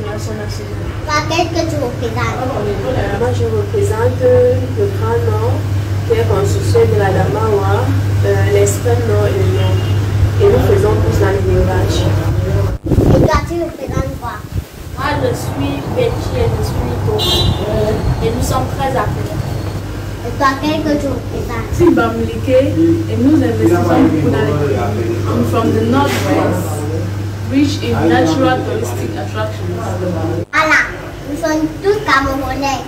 Fédération nationale. Qu'est-ce que tu représentes? Moi, je représente le Grand Nord, qui est constitué de la Damawa, l'Espagne Nord et le Nord. Et nous faisons tous dans l'élevage. Et toi, tu représentes quoi? Moi, je suis Betty et je suis Thomas. Et nous sommes très appelés. Et toi, qu'est-ce que tu représentes? Je suis Bamileke et nous investissons beaucoup dans les pays. I'm from the Northwest, rich in natural touristic attractions. Voilà, nous sommes tous Camerounais.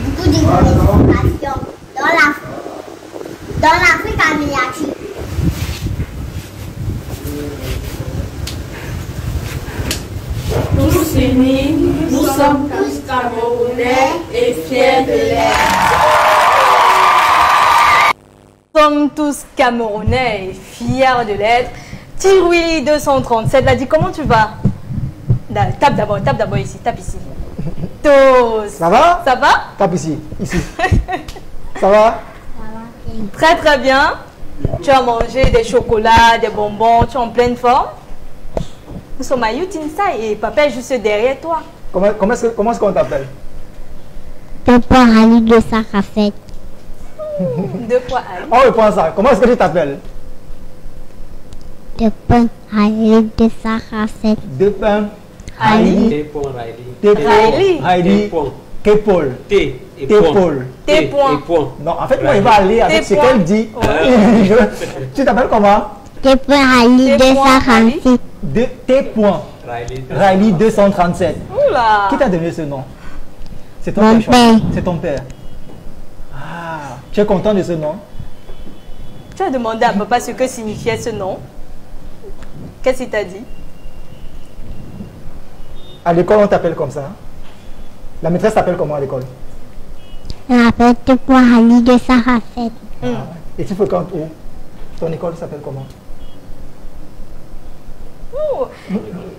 Beaucoup d'identification dans l'Afrique en miniature. Tous unis, nous sommes tous Camerounais et fiers de l'être. Nous sommes tous Camerounais et fiers de l'être. Tiroui 237 l'a dit, comment tu vas? Tape d'abord ici, tape ici. Tous. Ça va? Ça va? Tape ici, ici. Ça va? Très très bien. Tu as mangé des chocolats, des bonbons, tu es en pleine forme. Nous sommes à Youth Inside et papa est juste derrière toi. Comment est-ce qu'on t'appelle? Deux points Ali de Sarafet. Deux fois Ali. On reprend ça. Comment est-ce que tu t'appelles? Deux points Ali de Sarafet. Deux pains. Ali. Riley. Riley. Kepol. T et Paul. T point. Non, en fait, moi, il va aller avec ce qu'elle dit. Tu t'appelles comment? Deux points Ali de Sarafet. T point. Riley 237. Oula. Qui t'a donné ce nom? C'est ton Mon père. père. C'est ton père. Ah, tu es content de ce nom? Tu as demandé à papa ce que signifiait ce nom. Qu'est-ce qu'il t'a dit? À l'école, on t'appelle comme ça. La maîtresse t'appelle comment à l'école? On appelle deux points Ali de Sarafet. Et tu fréquentes où? Ton école s'appelle comment? Oh,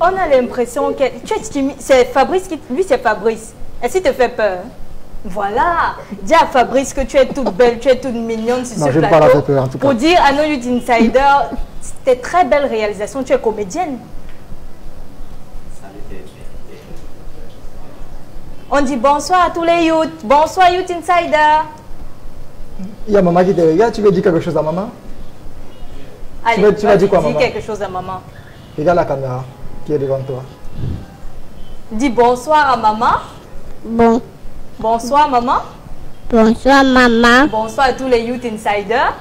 on a l'impression que tu es timide. C'est Fabrice qui... Lui, c'est Fabrice. Est-ce qu'il te fait peur? Voilà. Dis à Fabrice que tu es toute belle, tu es toute mignonne sur Non, ce je ne plateau. parle pas peur, en tout cas. Pour dire à nos Youth Insiders, c'était très belle réalisation. Tu es comédienne. On dit bonsoir à tous les youth. Bonsoir Youth Insiders. Il y a maman qui te regarde, tu veux dire quelque chose à maman? Allez, tu vas dire quoi, dis maman? quelque chose à maman. Regarde la caméra qui est devant toi. Dis bonsoir à maman. Bon. Bonsoir maman. Bonsoir maman. Bonsoir à tous les Youth Insiders.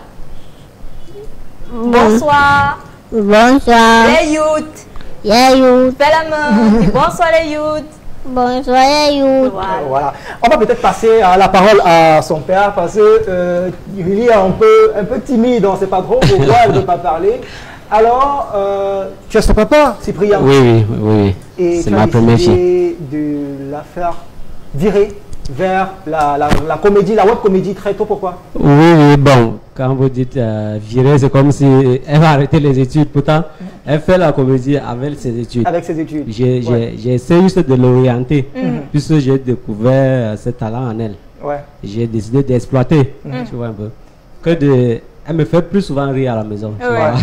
Bonsoir. Bonsoir. Les youth. Yeah, you. Fais la main. Dis bonsoir les youth. Bonsoir, yeah, you. Voilà. On va peut-être passer la parole à son père parce que Julie est un peu timide, on ne sait pas trop pourquoi elle ne veut pas parler. Alors, tu es son papa, Cyprien? Oui. Et C'est tu as ma première décidé de la faire virer vers la comédie, la web comédie très tôt. Pourquoi? Oui, bon, quand vous dites virer, c'est comme si elle va arrêter les études. Pourtant, elle fait la comédie avec ses études. Avec ses études. J'ai essayé juste de l'orienter, puisque j'ai découvert ce talent en elle. Ouais. J'ai décidé d'exploiter, tu vois un peu. Elle me fait plus souvent rire à la maison, tu vois.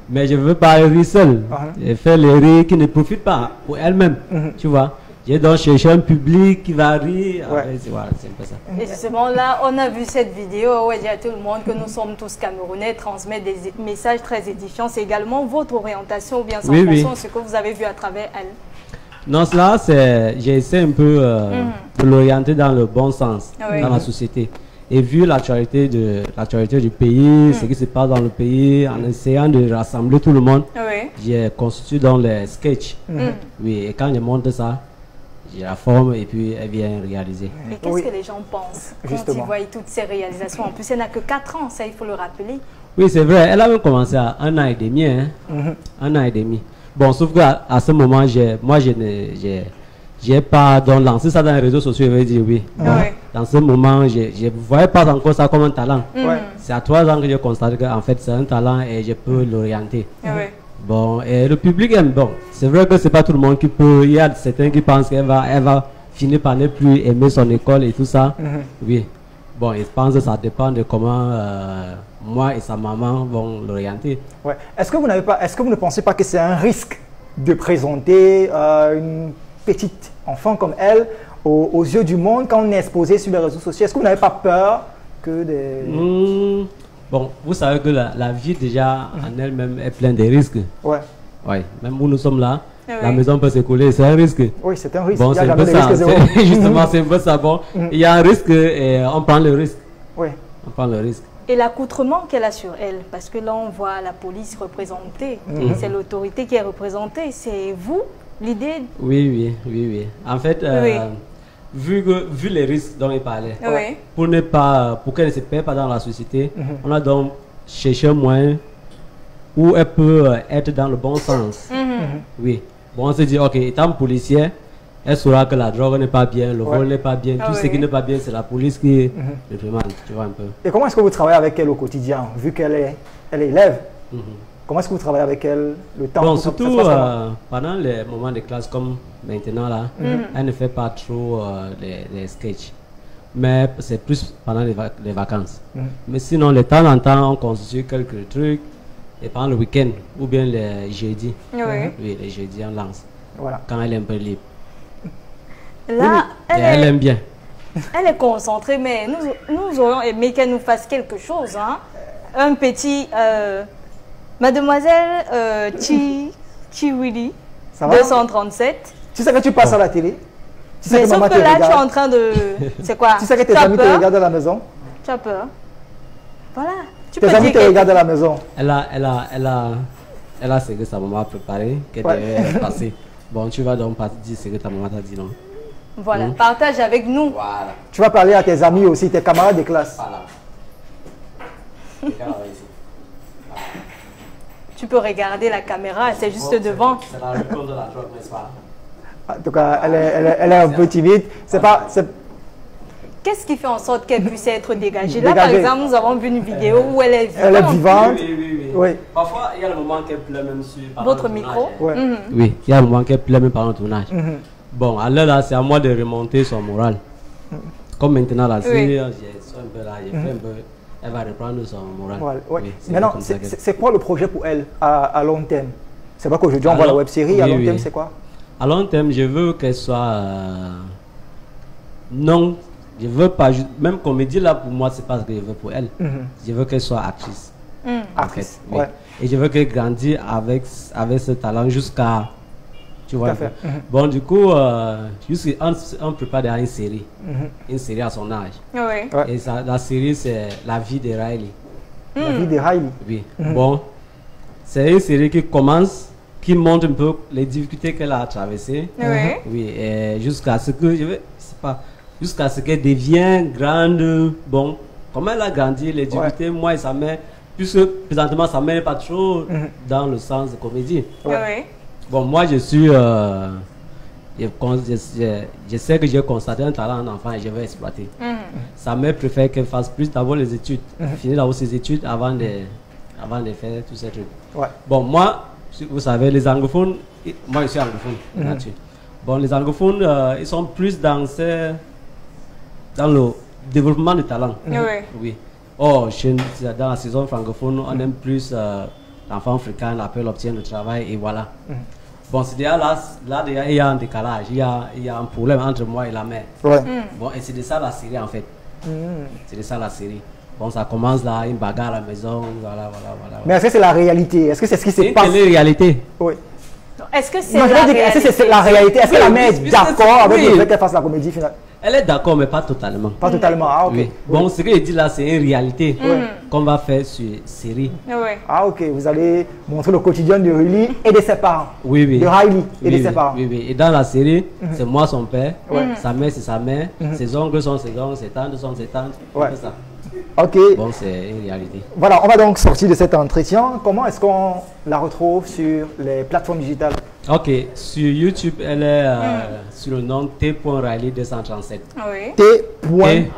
Mais je ne veux pas rire seule. Je fais les rires qui ne profitent pas pour elle-même, tu vois. J'ai donc cherché un public qui va rire. Voilà, c'est un peu ça. Et justement là, on a vu cette vidéo où elle dit à tout le monde que nous sommes tous Camerounais, transmettre des messages très édifiants. C'est également votre orientation ou bien sans fonction, ce que vous avez vu à travers elle. Non, cela, j'ai essayé un peu de l'orienter dans le bon sens, dans la société. Et vu l'actualité du pays, ce qui se passe dans le pays, en essayant de rassembler tout le monde, j'ai constitué dans les sketchs. Oui, et quand je monte ça, j'ai la forme et puis elle vient réaliser. Mais qu'est-ce que les gens pensent quand ils voient toutes ces réalisations? En plus, elle n'a que 4 ans, ça il faut le rappeler. Oui, c'est vrai, elle a même commencé à 1 an et demi. Hein? 1 an et demi. Bon, sauf qu'à ce moment, moi, je n'ai pas lancé ça dans les réseaux sociaux, je vais dire oui. Dans ce moment, je ne voyais pas encore ça comme un talent. C'est à 3 ans que j'ai constaté qu'en fait, c'est un talent et je peux l'orienter. Bon, et le public aime. Bon, c'est vrai que c'est pas tout le monde qui peut. Il y a certains qui pensent qu'elle va finir par ne plus aimer son école et tout ça. Oui. Bon, je pense que ça dépend de comment moi et sa maman vont l'orienter. Ouais. Est-ce que vous ne pensez pas que c'est un risque de présenter une petite enfant comme elle aux yeux du monde quand on est exposé sur les réseaux sociaux? Est-ce que vous n'avez pas peur que des... Bon, vous savez que la vie déjà en elle-même est pleine de risques. Ouais. Ouais, même où nous sommes là, Ouais. la maison peut s'écouler, c'est un risque. Oui, c'est un risque. Bon, Il y a c'est un jamais peu de ça. risque zéro. Justement, c'est un peu ça. Bon, il y a un risque et on prend le risque. Oui. On prend le risque. Et l'accoutrement qu'elle a sur elle, parce que là on voit la police représentée, c'est l'autorité qui est représentée, c'est vous l'idée? Oui. En fait, Oui. vu les risques dont il parlait, Oui. pour qu'elle ne se perde pas dans la société, on a donc cherché un moyen où elle peut être dans le bon sens. Oui. Bon, on se dit, ok, étant policière, elle saura que la drogue n'est pas bien, le vol n'est pas bien, tout ce qui n'est pas bien, c'est la police qui le demande, tu vois un peu. Et comment est-ce que vous travaillez avec elle au quotidien, vu qu'elle est élève? Comment est-ce que vous travaillez avec elle le temps? Bon, ça se surtout passe comment? pendant les moments de classe comme maintenant là, elle ne fait pas trop les sketchs. Mais c'est plus pendant les vacances. Mais sinon, de temps en temps, on constitue quelques trucs. Et pendant le week-end, ou bien les jeudis. Oui. Oui, les jeudis, on lance. Voilà. Quand elle est un peu libre. Là, Et elle aime bien. elle est concentrée, mais nous aurions aimé qu'elle nous fasse quelque chose. Hein? Un petit... Mademoiselle Chiwili, Ça va? 237. Tu sais que tu passes à la télé? Tu sais Mais que sauf maman que te là, tu es regarde? en train de... C'est quoi? Tu sais que tes Tu as amis te peur? regardent à la maison? Tu as peur? Voilà. Tu Tes peux amis dire te regardent à la maison? Elle a ce que sa maman a préparé, qu'elle devait passer. Bon, tu vas donc pas dire ce que ta maman t'a dit, non? Voilà, partage avec nous. Voilà. Tu vas parler à tes amis aussi, tes camarades de classe. Voilà. Regarde ici. Tu peux regarder la caméra, c'est juste devant. C'est la réponse de la drogue, n'est-ce pas? En tout cas, elle est un peu timide. Qu'est-ce qui fait en sorte qu'elle puisse être dégagée? Là, par Dégagée. exemple, nous avons vu une vidéo où elle est vivante. Elle est vivante. Oui. Oui. Parfois, il y a le moment qu'elle pleure même sur pendant Votre le micro. tournage. Ouais. Oui, il y a le moment qu'elle pleure même pendant le tournage. Bon, alors là, c'est à moi de remonter son moral. Comme maintenant, là, Oui. j'ai un peu là, j'ai fait un peu. Elle va reprendre son moral. Voilà, ouais. Oui, c'est Maintenant, comme ça qu'elle- c'est quoi le projet pour elle à long terme? C'est pas qu'aujourd'hui on voit la Alors, web série, à oui, long oui. terme c'est quoi? À long terme, je veux qu'elle soit. Non, je veux pas. Même comédie, là, pour moi, c'est pas ce que je veux pour elle. Je veux qu'elle soit actrice. en Actrice, fait, oui. ouais. Et je veux qu'elle grandisse avec ce talent jusqu'à. Tu vois. Tout à fait. Bon, du coup, on prépare déjà une série. Une série à son âge. Oui. Ouais. Et la série, c'est La vie de Riley. La vie de Riley. Oui. Bon, c'est une série qui commence, qui montre un peu les difficultés qu'elle a traversées. Oui. Oui, et jusqu'à ce que, jusqu'à ce qu'elle devienne grande. Bon, comment elle a grandi, les difficultés, moi et sa mère, puisque présentement sa mère n'est pas trop dans le sens de comédie. Oui. Bon, moi je suis. Je sais que j'ai constaté un talent en enfant et je vais exploiter. Sa mère préfère qu'elle fasse plus d'abord les études, finir d'abord ses études avant de faire tous ces trucs. Ouais. Bon, moi, vous savez, les anglophones, moi je suis anglophone, là-dessus. Bon, les anglophones, ils sont plus dans le développement du talent. Oui. Oui. Oh, dans la saison francophone, on aime plus l'enfant africain, l'appel obtient le travail et voilà. Bon, c'est déjà là déjà, il y a un décalage, il y a un problème entre moi et la mère. Ouais. Bon, et c'est de ça la série en fait. C'est de ça la série. Bon, ça commence là, une bagarre à la maison, voilà. Mais est-ce que c'est la réalité? Est-ce que c'est ce qui se C'est une passe? télé-réalité. Oui. Est-ce que c'est Non, je la veux dire, est-ce que c'est réalité? la réalité? Est-ce que la Oui, mère est puisque d'accord avec oui. le fait qu'elle fasse la comédie finale? Elle est d'accord, mais pas totalement. Pas totalement. Ah, ok. Oui. Bon, ce que je dis là, c'est une réalité qu'on va faire sur série. Oui. Ah, ok. Vous allez montrer le quotidien de Riley et de ses parents. Oui. De Riley et de Oui, ses parents. oui. Et dans la série, c'est moi son père, sa mère c'est sa mère, ses oncles sont ses oncles, ses tantes sont ses tantes. Ouais. C'est ça. Ok. Bon, c'est une réalité. Voilà, on va donc sortir de cet entretien. Comment est-ce qu'on la retrouve sur les plateformes digitales? Ok, sur YouTube, elle est sur le nom T.Riley 237. Oui. T. Riley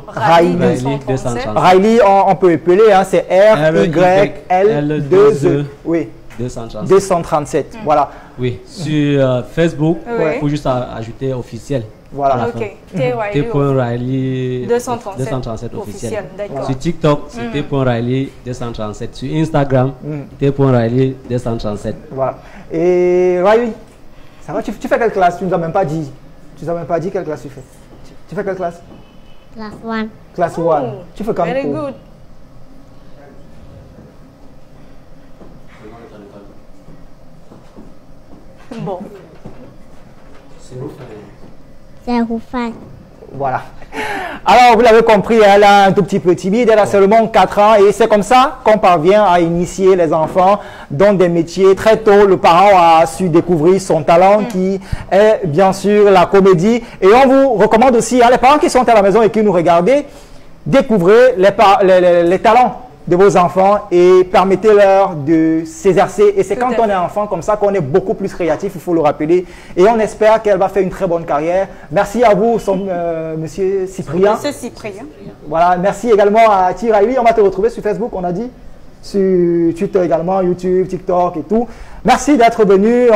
Riley 237. Riley, on peut épeler, hein, c'est R-Y-L-2-E. Oui, 237. 237. Voilà. Oui, sur Facebook, il Oui. faut juste ajouter officiel. Voilà. À la Ok. fin. T.Riley 237 officiel. officiel, d'accord. Sur TikTok, c'est T.Riley 237. Sur Instagram, T.Riley 237. Voilà. Et Riley, Ça va, tu fais quelle classe? Tu ne nous as même pas dit. Tu nous as même pas dit quelle classe tu fais. Tu fais quelle classe? Class 1. Classe 1. Tu fais comme Very cours? good. Bon. C'est Roufan. Voilà. Alors, vous l'avez compris, elle est un tout petit peu timide, elle a seulement 4 ans et c'est comme ça qu'on parvient à initier les enfants dans des métiers. Très tôt, le parent a su découvrir son talent qui est bien sûr la comédie. Et on vous recommande aussi, les parents qui sont à la maison et qui nous regardent, découvrez les talents de vos enfants et permettez-leur de s'exercer. Et c'est quand on est enfant comme ça qu'on est beaucoup plus créatif, il faut le rappeler. Et on espère qu'elle va faire une très bonne carrière. Merci à vous, Monsieur Cyprien. Monsieur Cyprien. Voilà, merci également à Tiraili. On va te retrouver sur Facebook, on a dit, sur Twitter également, YouTube, TikTok et tout. Merci d'être venu.